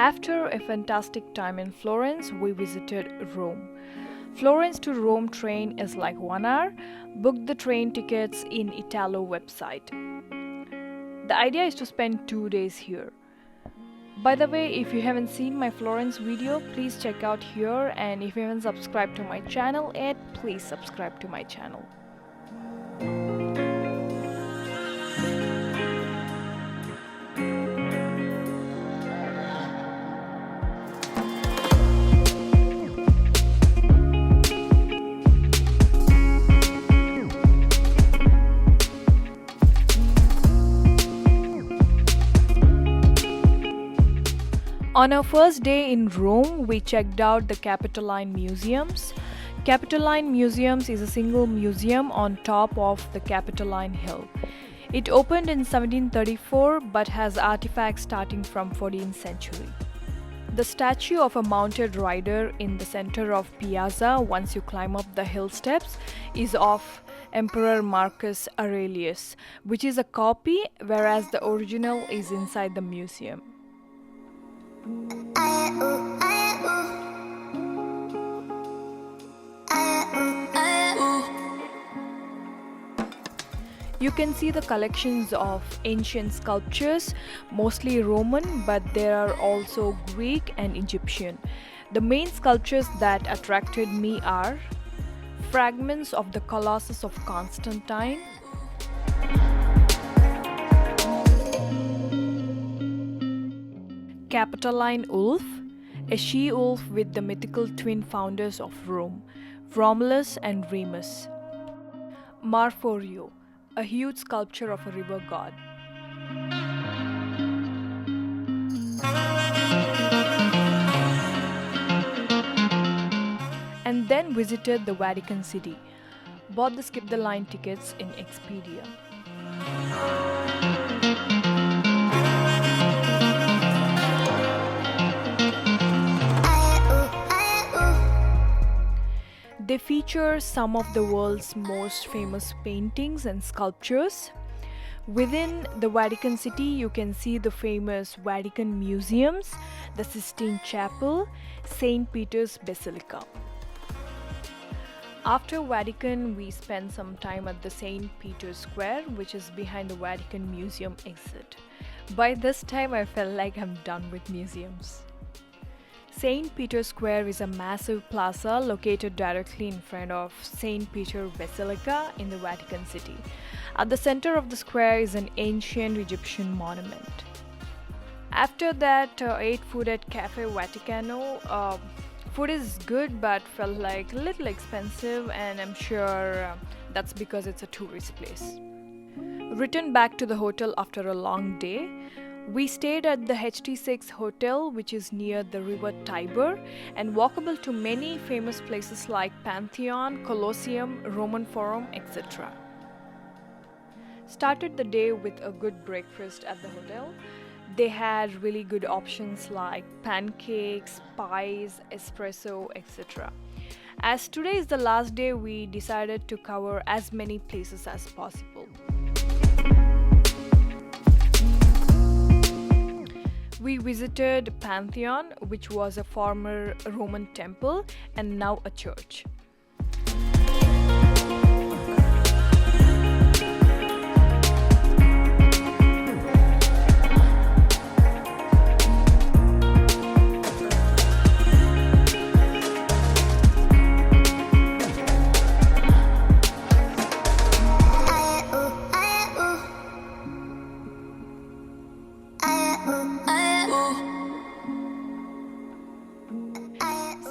After a fantastic time in Florence, we visited Rome. Florence to Rome train is like 1 hour. Book the train tickets in Italo website. The idea is to spend 2 days here. By the way, if you haven't seen my Florence video, please check out here, and if you haven't subscribed to my channel yet, please subscribe to my channel. On our first day in Rome, we checked out the Capitoline Museums. Capitoline Museums is a single museum on top of the Capitoline Hill. It opened in 1734 but has artifacts starting from 14th century. The statue of a mounted rider in the center of Piazza once you climb up the hill steps is of Emperor Marcus Aurelius, which is a copy, whereas the original is inside the museum. You can see the collections of ancient sculptures, mostly Roman, but there are also Greek and Egyptian. The main sculptures that attracted me are fragments of the Colossus of Constantine, Capitoline Wolf, a she-wolf with the mythical twin founders of Rome, Romulus and Remus. Marforio, a huge sculpture of a river god. And then visited the Vatican City. Bought the skip the line tickets in Expedia. They feature some of the world's most famous paintings and sculptures. Within the Vatican City, you can see the famous Vatican Museums, the Sistine Chapel, St. Peter's Basilica. After Vatican, we spent some time at the St. Peter's Square, which is behind the Vatican Museum exit. By this time, I felt like I'm done with museums. St. Peter's Square is a massive plaza located directly in front of St. Peter Basilica in the Vatican City. At the center of the square is an ancient Egyptian monument. After that, ate food at Cafe Vaticano. Food is good but felt like a little expensive, and I'm sure that's because it's a tourist place. Returned back to the hotel after a long day. We stayed at the HT6 hotel, which is near the river Tiber and walkable to many famous places like Pantheon, Colosseum, Roman Forum, etc. Started the day with a good breakfast at the hotel. They had really good options like pancakes, pies, espresso, etc. As today is the last day, we decided to cover as many places as possible. We visited Pantheon, which was a former Roman temple and now a church.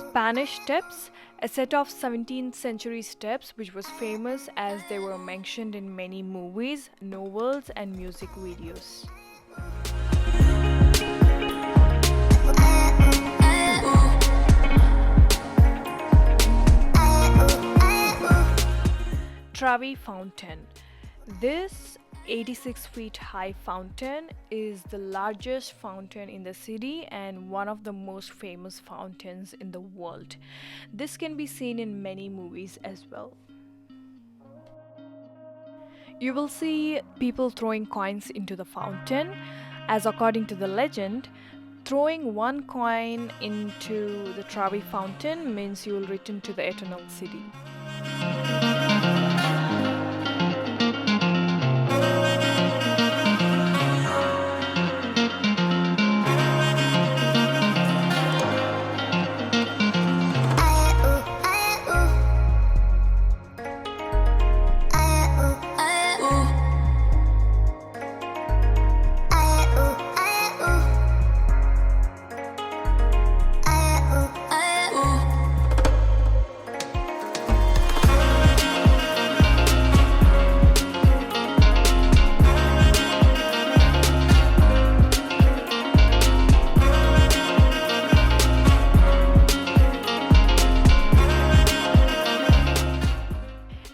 Spanish steps, a set of 17th century steps which was famous as they were mentioned in many movies, novels and music videos. Trevi Fountain. This 86 feet high fountain is the largest fountain in the city and one of the most famous fountains in the world. This can be seen in many movies as well. You will see people throwing coins into the fountain, as according to the legend, Throwing one coin into the Trevi fountain means you will return to the Eternal City.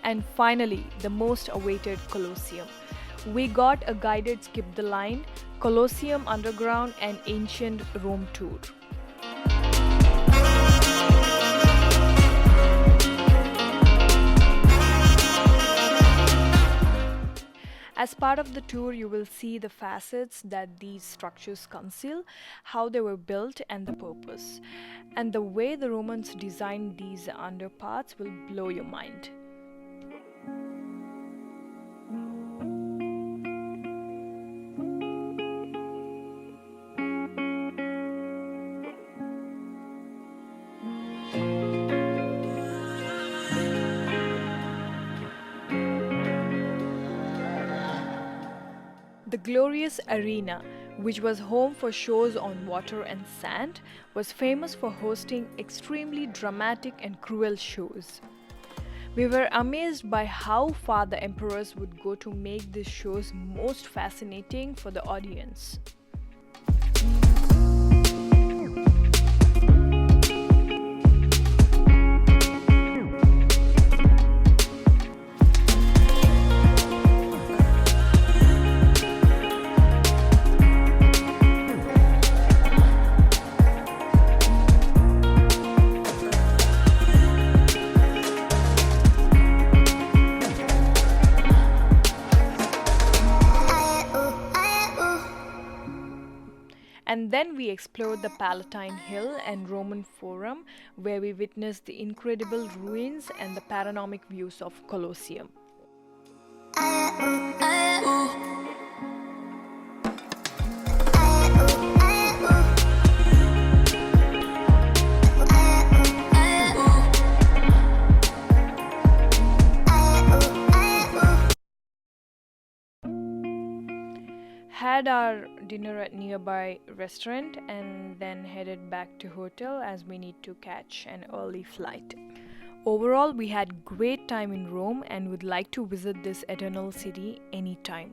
And finally, the most awaited Colosseum. We got a guided skip the line, Colosseum Underground and Ancient Rome Tour. As part of the tour, you will see the facets that these structures conceal, how they were built, and the purpose. And the way the Romans designed these underparts will blow your mind. The glorious arena, which was home for shows on water and sand, was famous for hosting extremely dramatic and cruel shows. We were amazed by how far the emperors would go to make these shows most fascinating for the audience. And then we explored the Palatine Hill and Roman Forum, where we witnessed the incredible ruins and the panoramic views of Colosseum. Had our dinner at nearby restaurant and then headed back to hotel as we need to catch an early flight. Overall, we had great time in Rome and would like to visit this eternal city anytime.